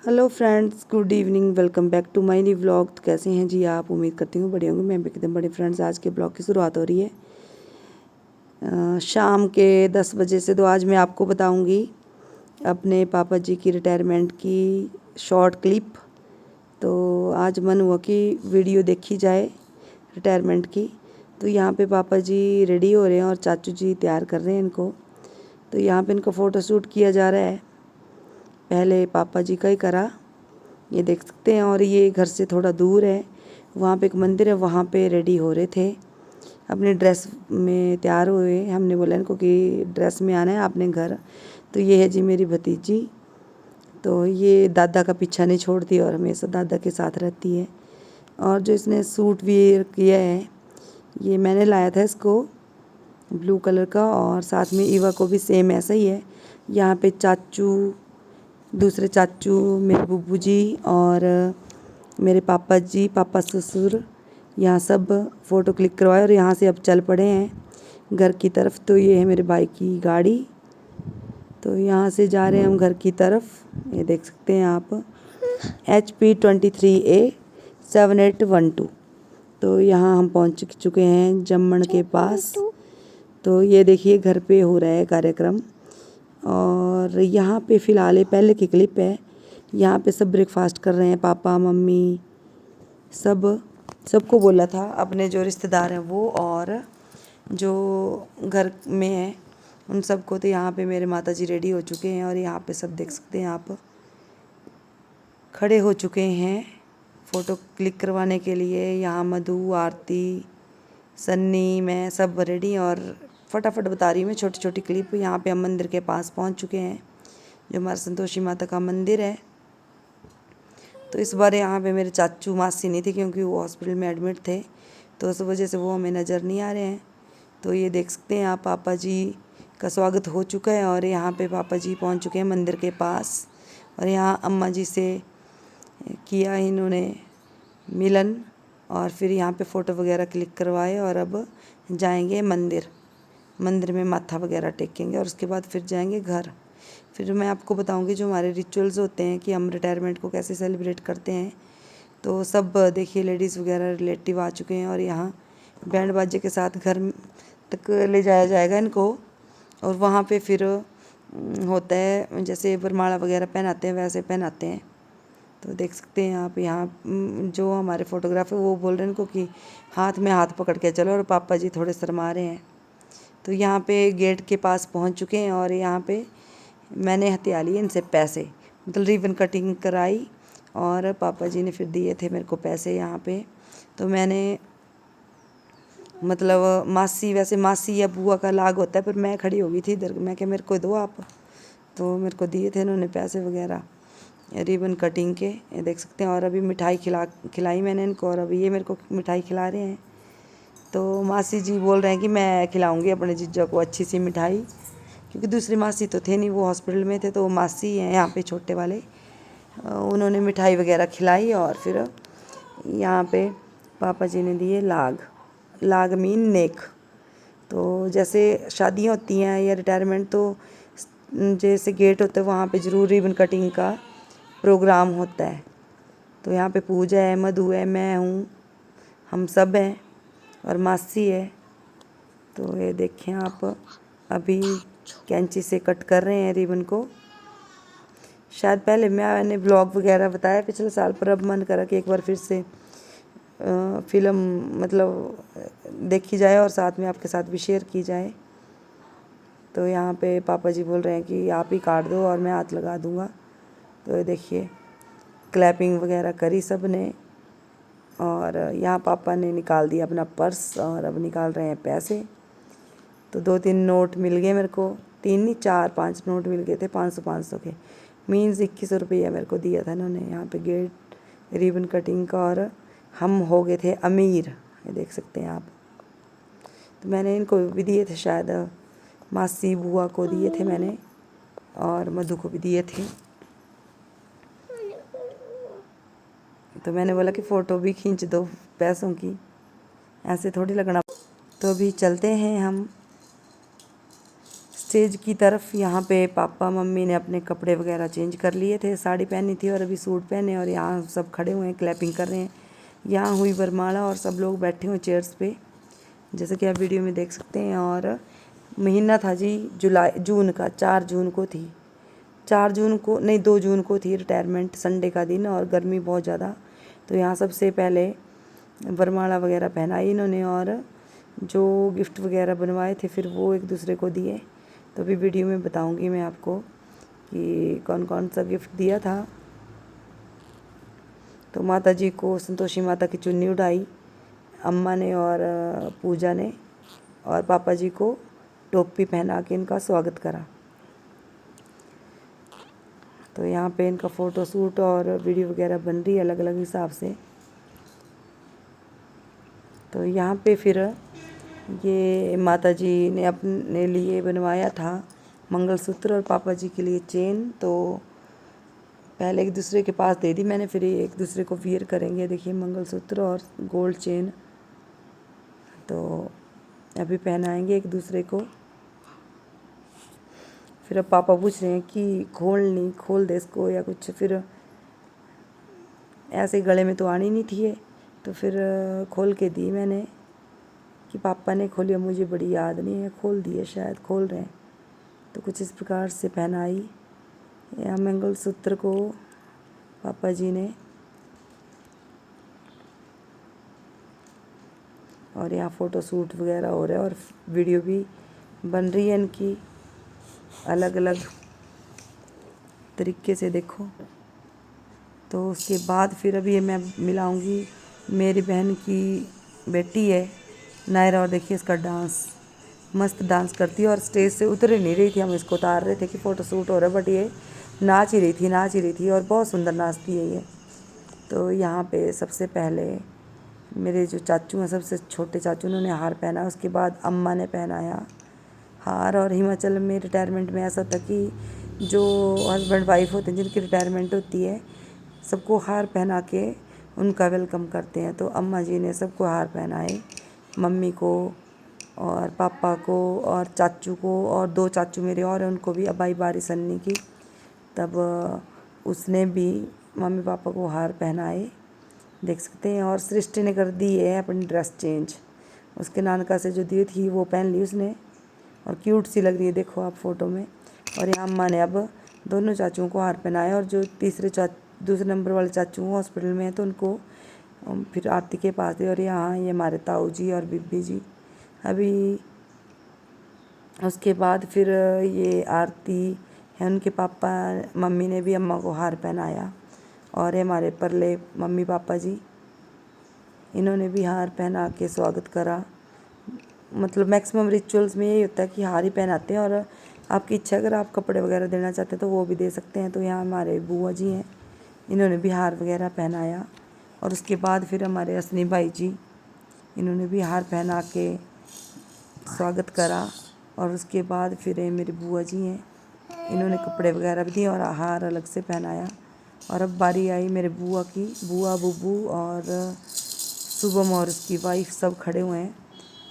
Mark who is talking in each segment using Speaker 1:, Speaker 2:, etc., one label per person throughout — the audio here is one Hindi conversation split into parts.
Speaker 1: Hello friends, good evening. Welcome back to my new vlog. तो कैसे हैं जी आप? उम्मीद करती हूँ बढ़िया होंगे। मैं भी एकदम बड़े। फ्रेंड्स, आज के ब्लॉग की शुरुआत हो रही है शाम के 10 बजे से। तो आज मैं आपको बताऊंगी अपने पापा जी की रिटायरमेंट की शॉर्ट क्लिप। तो आज मन हुआ कि वीडियो देखी जाए रिटायरमेंट की। तो यहाँ पे पापा जी रेडी हो रहे हैं और चाचू जी तैयार कर रहे हैं इनको। तो यहाँ पे इनको फ़ोटोशूट किया जा रहा है। पहले पापा जी का ही करा, ये देख सकते हैं। और ये घर से थोड़ा दूर है, वहाँ पे एक मंदिर है, वहाँ पे रेडी हो रहे थे अपने ड्रेस में तैयार हुए। हमने बोला इनको कि ड्रेस में आना है आपने घर। तो ये है जी मेरी भतीजी। तो ये दादा का पीछा नहीं छोड़ती और हमेशा दादा के साथ रहती है। और जो इसने सूट वेयर किया है, ये मैंने लाया था इसको, ब्लू कलर का। और साथ में ईवा को भी सेम ऐसा ही है। यहाँ पे चाचू, दूसरे चाचू, मेरे बुब्बू जी और मेरे पापा जी, पापा ससुर, यहाँ सब फ़ोटो क्लिक करवाए और यहाँ से अब चल पड़े हैं घर की तरफ। तो ये है मेरे भाई की गाड़ी। तो यहाँ से जा रहे हैं हम घर की तरफ। ये देख सकते हैं आप, HP23A7812। तो यहाँ हम पहुँच चुके हैं जम्मन के पास। तो ये देखिए घर पे हो रहा है कार्यक्रम। और यहाँ पे फ़िलहाल पहले की क्लिप है। यहाँ पे सब ब्रेकफास्ट कर रहे हैं, पापा मम्मी सबको बोला था, अपने जो रिश्तेदार हैं वो और जो घर में हैं उन सबको। तो यहाँ पे मेरे माता जी रेडी हो चुके हैं और यहाँ पे सब देख सकते हैं आप, खड़े हो चुके हैं फ़ोटो क्लिक करवाने के लिए। यहाँ मधु, आरती, सन्नी, मैं सब रेडी। और फटाफट बता रही हूँ मैं छोटी छोटी क्लिप। यहाँ पे हम मंदिर के पास पहुँच चुके हैं, जो हमारा संतोषी माता का मंदिर है। तो इस बार यहाँ पे मेरे चाचू मासी नहीं थे क्योंकि वो हॉस्पिटल में एडमिट थे, तो उस वजह से वो हमें नज़र नहीं आ रहे हैं। तो ये देख सकते हैं आप, पापा जी का स्वागत हो चुका है और यहाँ पे पापा जी पहुँच चुके हैं मंदिर के पास। और यहाँ अम्मा जी से किया इन्होंने मिलन और फिर यहाँ पे फ़ोटो वगैरह क्लिक करवाए। और अब जाएंगे मंदिर में माथा वगैरह टेकेंगे और उसके बाद फिर जाएंगे घर। फिर मैं आपको बताऊंगी जो हमारे रिचुअल्स होते हैं कि हम रिटायरमेंट को कैसे सेलिब्रेट करते हैं। तो सब देखिए लेडीज़ वगैरह रिलेटिव आ चुके हैं और यहाँ बैंड बाजे के साथ घर तक ले जाया जाएगा इनको। और वहाँ पे फिर होता है जैसे वरमाला वगैरह पहनाते हैं वैसे पहनाते हैं। तो देख सकते हैं आप, यहाँ जो हमारे फ़ोटोग्राफर वो बोल रहे हैं इनको कि हाथ में हाथ पकड़ के चलो, और पापा जी थोड़े शर्मा रहे हैं। तो यहाँ पे गेट के पास पहुँच चुके हैं और यहाँ पे मैंने हथिया लिए इनसे पैसे, मतलब रिबन कटिंग कराई और पापा जी ने फिर दिए थे मेरे को पैसे यहाँ पे। तो मैंने मतलब मासी, वैसे मासी या बुआ का लाग होता है, पर मैं खड़ी हो गई थी इधर, मैं क्या मेरे को दो आप। तो मेरे को दिए थे इन्होंने पैसे वगैरह रिबन कटिंग के, ये देख सकते हैं। और अभी मिठाई खिलाई मैंने इनको और अभी ये मेरे को मिठाई खिला रहे हैं। तो मासी जी बोल रहे हैं कि मैं खिलाऊंगी अपने जीजा को अच्छी सी मिठाई, क्योंकि दूसरी मासी तो थे नहीं, वो हॉस्पिटल में थे। तो मासी हैं यहाँ पे छोटे वाले, उन्होंने मिठाई वगैरह खिलाई। और फिर यहाँ पे पापा जी ने दिए लाग मीन नेक। तो जैसे शादियाँ होती हैं या रिटायरमेंट, तो जैसे गेट होता है वहाँ पे ज़रूर रिबन कटिंग का प्रोग्राम होता है। तो यहाँ पे पूजा है, मधु है, मैं हूँ, हम सब हैं और मासी है। तो ये देखें आप, अभी कैंची से कट कर रहे हैं रिबन को। शायद पहले मैंने ब्लॉग वगैरह बताया पिछले साल, पर अब मन करा कि एक बार फिर से फिल्म मतलब देखी जाए और साथ में आपके साथ भी शेयर की जाए। तो यहाँ पे पापा जी बोल रहे हैं कि आप ही काट दो और मैं हाथ लगा दूँगा। तो ये देखिए क्लैपिंग वगैरह करी सब ने। और यहाँ पापा ने निकाल दिया अपना पर्स और अब निकाल रहे हैं पैसे। तो 2-3 नोट मिल गए मेरे को, 3 नहीं 4-5 नोट मिल गए थे 500 के, मीन्स 2100 रुपया मेरे को दिया था इन्होंने यहाँ पे गेट रिबन कटिंग का। और हम हो गए थे अमीर, ये देख सकते हैं आप। तो मैंने इनको भी दिए थे, शायद मासी बुआ को दिए थे मैंने और मधु को भी दिए थे। तो मैंने बोला कि फ़ोटो भी खींच दो पैसों की, ऐसे थोड़ी लगना। तो अभी चलते हैं हम स्टेज की तरफ यहाँ पे पापा मम्मी ने अपने कपड़े वगैरह चेंज कर लिए थे, साड़ी पहनी थी और अभी सूट पहने, और यहाँ सब खड़े हुए हैं, क्लैपिंग कर रहे हैं। यहाँ हुई वरमाला और सब लोग बैठे हुए चेयर्स पे, जैसे कि आप वीडियो में देख सकते हैं। और महीना था जी जून का, 4 जून को थी, 4 जून को नहीं 2 जून को थी रिटायरमेंट, संडे का दिन, और गर्मी बहुत ज़्यादा। तो यहाँ सबसे पहले वरमाला वगैरह पहनाई इन्होंने, और जो गिफ्ट वगैरह बनवाए थे फिर वो एक दूसरे को दिए। तो अभी वीडियो में बताऊंगी मैं आपको कि कौन कौन सा गिफ्ट दिया था। तो माता जी को संतोषी माता की चुन्नी उड़ाई अम्मा ने और पूजा ने, और पापा जी को टोपी पहना के इनका स्वागत करा। तो यहाँ पे इनका फ़ोटो शूट और वीडियो वगैरह बन रही है अलग अलग हिसाब से। तो यहाँ पे फिर ये माता जी ने अपने लिए बनवाया था मंगलसूत्र और पापा जी के लिए चेन। तो पहले एक दूसरे के पास दे दी मैंने, फिर एक दूसरे को वियर करेंगे। देखिए मंगलसूत्र और गोल्ड चेन, तो अभी पहनाएंगे एक दूसरे को। फिर अब पापा पूछ रहे हैं कि खोल दे इसको या कुछ, फिर ऐसे गले में तो आनी नहीं थी ये, तो फिर खोल के दी मैंने कि पापा ने खोली, मुझे बड़ी याद नहीं है, खोल दिए शायद, खोल रहे हैं। तो कुछ इस प्रकार से पहनाई या मंगलसूत्र को पापा जी ने, और यहाँ फ़ोटो शूट वगैरह हो रहा है और वीडियो भी बन रही है इनकी अलग अलग तरीके से, देखो। तो उसके बाद फिर अभी मैं मिलाऊंगी मेरी बहन की बेटी है नायरा, और देखिए इसका डांस, मस्त डांस करती है और स्टेज से उतर ही नहीं रही थी। हम इसको उतार रहे थे कि फ़ोटो शूट हो रहा है, बट ये नाच ही रही थी और बहुत सुंदर नाचती है ये। तो यहाँ पे सबसे पहले मेरे जो चाचू हैं, सबसे छोटे चाचू, उन्होंने हार पहना, उसके बाद अम्मा ने पहनाया हार। और हिमाचल में रिटायरमेंट में ऐसा था कि जो हस्बैंड वाइफ होते हैं जिनकी रिटायरमेंट होती है, सबको हार पहना के उनका वेलकम करते हैं। तो अम्मा जी ने सबको हार पहनाए, मम्मी को और पापा को और चाचू को, और 2 चाचू मेरे और हैं उनको भी अबाई बारी सन्नी की, तब उसने भी मम्मी पापा को हार पहनाए, देख सकते हैं। और सृष्टि ने कर दी है अपनी ड्रेस चेंज, उसके नानका से जो दी थी वो पहन ली उसने, और क्यूट सी लग रही है, देखो आप फ़ोटो में। और यहाँ अम्मा ने अब दोनों चाचुओं को हार पहनाया, और जो दूसरे नंबर वाले चाचू हॉस्पिटल में हैं तो उनको फिर आरती के पास थे। और यहाँ ये हमारे ताऊ जी और बीबी जी। अभी उसके बाद फिर ये आरती है, उनके पापा मम्मी ने भी अम्मा को हार पहनाया, और हमारे परले मम्मी पापा जी, इन्होंने भी हार पहना के स्वागत करा। मतलब मैक्सिमम रिचुअल्स में यही होता है कि हार ही पहनाते हैं, और आपकी इच्छा अगर आप कपड़े वगैरह देना चाहते हैं तो वो भी दे सकते हैं। तो यहाँ हमारे बुआ जी हैं, इन्होंने भी हार वगैरह पहनाया। और उसके बाद फिर हमारे असनी भाई जी, इन्होंने भी हार पहना के स्वागत करा। और उसके बाद फिर मेरी बुआ जी हैं, इन्होंने कपड़े वगैरह भी दिए और हार अलग से पहनाया। और अब बारी आई मेरे बुआ की, बुआ बुबू और शुभम और उसकी वाइफ सब खड़े हुए हैं,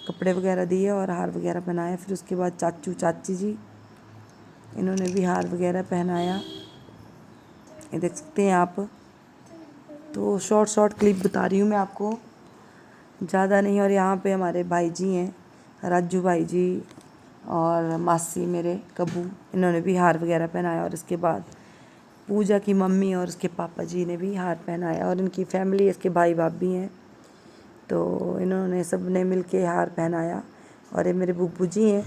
Speaker 1: कपड़े वगैरह दिए और हार वगैरह पहनाया। फिर उसके बाद चाचू चाची जी, इन्होंने भी हार वगैरह पहनाया, ये देख सकते हैं आप। तो शॉर्ट क्लिप बता रही हूँ मैं आपको, ज़्यादा नहीं। और यहाँ पे हमारे भाई जी हैं, राजू भाई जी और मासी मेरे कब्बू, इन्होंने भी हार वगैरह पहनाया। और इसके बाद पूजा की मम्मी और उसके पापा जी ने भी हार पहनाया, और इनकी फैमिली, इसके भाई भाभी हैं, तो इन्होंने सब ने मिल के हार पहनाया। और ये मेरे बुब्बू जी हैं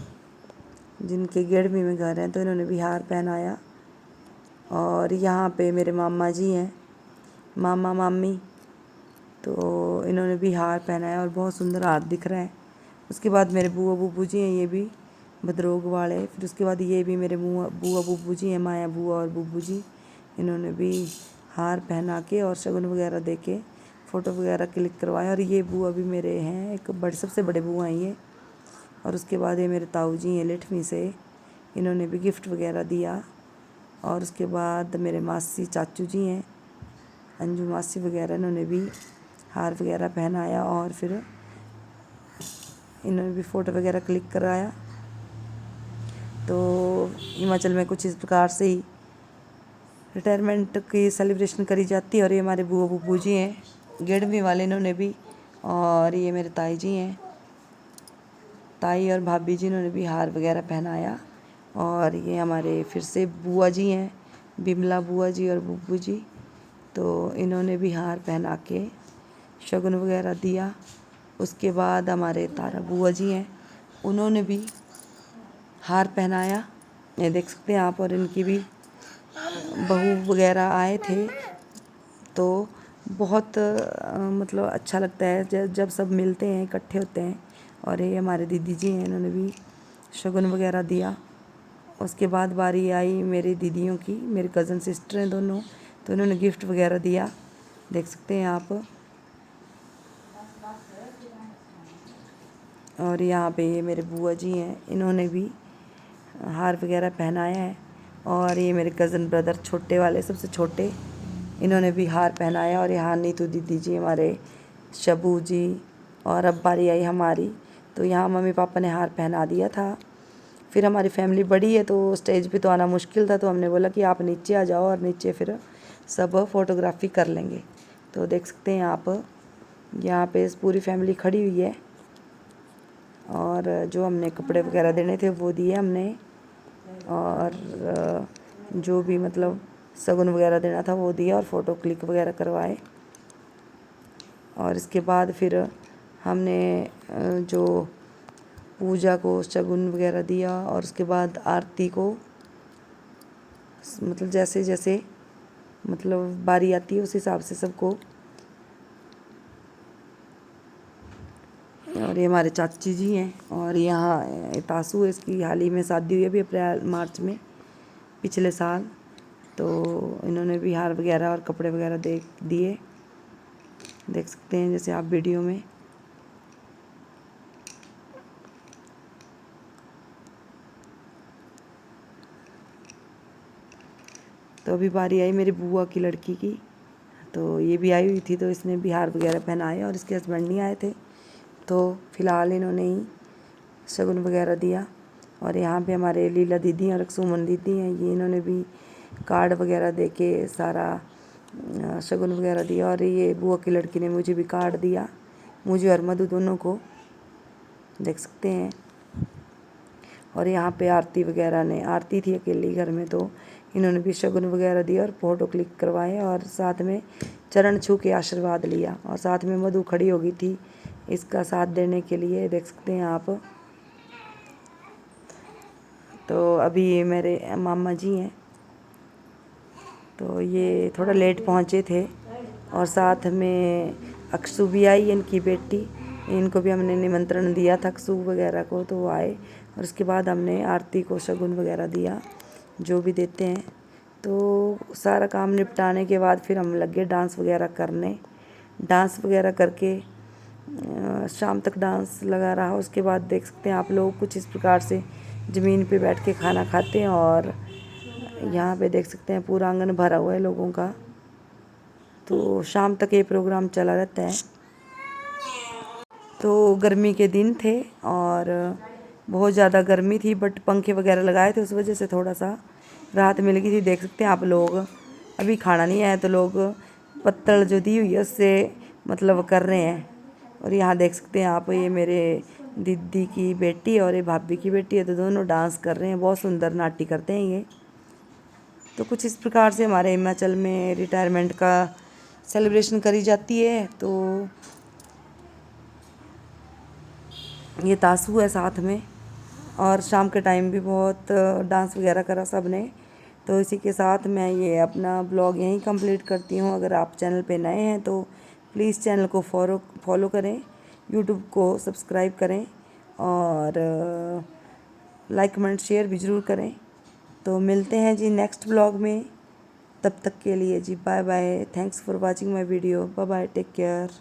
Speaker 1: जिनके गेड़मी में घर हैं, तो इन्होंने भी हार पहनाया। और यहाँ पे मेरे मामा जी हैं, मामा मामी, तो इन्होंने भी हार पहनाया और बहुत सुंदर हार दिख रहा है। उसके बाद मेरे बुआ बुब्बू जी हैं, ये भी भद्रोग वाले। फिर उसके बाद ये भी मेरे बुआ बुब्बू जी हैं, माया बुआ और बुब्बू जी, इन्होंने भी हार पहना के और शगुन वगैरह दे के फ़ोटो वगैरह क्लिक करवाया। और ये बुआ भी मेरे हैं, एक सबसे बड़े बुआ हैं ये। और उसके बाद ये मेरे ताऊ जी हैं लिटवी से, इन्होंने भी गिफ्ट वगैरह दिया। और उसके बाद मेरे मासी चाचू जी हैं, अंजू मासी वगैरह, इन्होंने भी हार वगैरह पहनाया, और फिर इन्होंने भी फ़ोटो वगैरह क्लिक कराया। तो हिमाचल में कुछ इस प्रकार से ही रिटायरमेंट की सेलिब्रेशन करी जाती है। और ये हमारे बुआ बुब्बू जी हैं गेड़वी वाले, इन्होंने भी, और ये मेरे ताई जी हैं, ताई और भाभी जी, इन्होंने भी हार वगैरह पहनाया। और ये हमारे फिर से बुआ जी हैं, बिमला बुआ जी और बुब्बू जी, तो इन्होंने भी हार पहना के शगुन वगैरह दिया। उसके बाद हमारे तारा बुआ जी हैं, उन्होंने भी हार पहनाया, ये देख सकते हैं आप। और इनकी भी बहू वगैरह आए थे, तो बहुत मतलब अच्छा लगता है जब सब मिलते हैं, इकट्ठे होते हैं। और ये हमारे दीदी जी हैं, इन्होंने भी शगुन वगैरह दिया। उसके बाद बारी आई मेरी दीदियों की, मेरी कज़न सिस्टर हैं दोनों, तो इन्होंने गिफ्ट वगैरह दिया, देख सकते हैं आप। और यहाँ पे ये मेरे बुआ जी हैं, इन्होंने भी हार वगैरह पहनाया है। और ये मेरे कज़न ब्रदर छोटे वाले, सबसे छोटे, इन्होंने भी हार पहनाया। और यहाँ नीतू दीदी जी, हमारे शबू जी, और अब बारी आई हमारी, तो यहाँ मम्मी पापा ने हार पहना दिया था। फिर हमारी फैमिली बड़ी है तो स्टेज पे तो आना मुश्किल था, तो हमने बोला कि आप नीचे आ जाओ और नीचे फिर सब फ़ोटोग्राफी कर लेंगे। तो देख सकते हैं आप, यहाँ पे पूरी फैमिली खड़ी हुई है। और जो हमने कपड़े वगैरह देने थे वो दिए हमने, और जो भी मतलब शगुन वगैरह देना था वो दिया, और फ़ोटो क्लिक वगैरह करवाए। और इसके बाद फिर हमने जो पूजा को शगुन वगैरह दिया, और उसके बाद आरती को, मतलब जैसे जैसे मतलब बारी आती है उस हिसाब से सबको। और ये हमारे चाची जी हैं, और यहाँ तासू है, इसकी हाल ही में शादी हुई है अभी अप्रैल मार्च में पिछले साल। तो इन्होंने भी हार वगैरह और कपड़े वगैरह दिए, देख सकते हैं जैसे आप वीडियो में। तो अभी बारी आई मेरी बुआ की लड़की की, तो ये भी आई हुई थी, तो इसने भी हार वगैरह पहनाए, और इसके हस्बैंड नहीं आए थे, तो फ़िलहाल इन्होंने ही शगुन वगैरह दिया। और यहाँ पे हमारे लीला दीदी और सुमन दीदी हैं, ये इन्होंने भी कार्ड वगैरह दे के सारा शगुन वगैरह दिया। और ये बुआ की लड़की ने मुझे भी कार्ड दिया, मुझे और मधु दोनों को, देख सकते हैं। और यहाँ पे आरती वगैरह ने, आरती थी अकेली घर में, तो इन्होंने भी शगुन वगैरह दिया और फ़ोटो क्लिक करवाए, और साथ में चरण छू के आशीर्वाद लिया। और साथ में मधु खड़ी हो गई थी इसका साथ देने के लिए, देख सकते हैं आप। तो अभी ये मेरे मामा जी हैं, तो ये थोड़ा लेट पहुँचे थे। और साथ में अक्षु भी आई, इनकी बेटी, इनको भी हमने निमंत्रण दिया था अक्षु वगैरह को, तो वो आए। और उसके बाद हमने आरती को शगुन वगैरह दिया, जो भी देते हैं। तो सारा काम निपटाने के बाद फिर हम लगे डांस वगैरह करने। डांस वगैरह करके शाम तक डांस लगा रहा। उसके बाद देख सकते हैं आप लोग, कुछ इस प्रकार से ज़मीन पे बैठ के खाना खाते हैं। और यहाँ पे देख सकते हैं पूरा आंगन भरा हुआ है लोगों का, तो शाम तक ये प्रोग्राम चला रहता है। तो गर्मी के दिन थे और बहुत ज़्यादा गर्मी थी, बट पंखे वगैरह लगाए थे, उस वजह से थोड़ा सा राहत मिल गई थी। देख सकते हैं आप लोग, अभी खाना नहीं आया तो लोग पत्तल जो दी हुई है उससे मतलब कर रहे हैं। और यहाँ देख सकते हैं आप, ये मेरे दीदी की बेटी और ये भाभी की बेटी है, तो दोनों डांस कर रहे हैं, बहुत सुंदर नाट्य करते हैं ये। तो कुछ इस प्रकार से हमारे हिमाचल में रिटायरमेंट का सेलिब्रेशन करी जाती है। तो ये तासू है साथ में, और शाम के टाइम भी बहुत डांस वगैरह करा सब ने। तो इसी के साथ मैं ये अपना ब्लॉग यहीं कंप्लीट करती हूँ। अगर आप चैनल पे नए हैं तो प्लीज़ चैनल को फॉलो करें, यूट्यूब को सब्सक्राइब करें, और लाइक कमेंट शेयर भी ज़रूर करें। तो मिलते हैं जी नेक्स्ट ब्लॉग में, तब तक के लिए जी bye bye. Thanks for watching my video, bye bye, take care.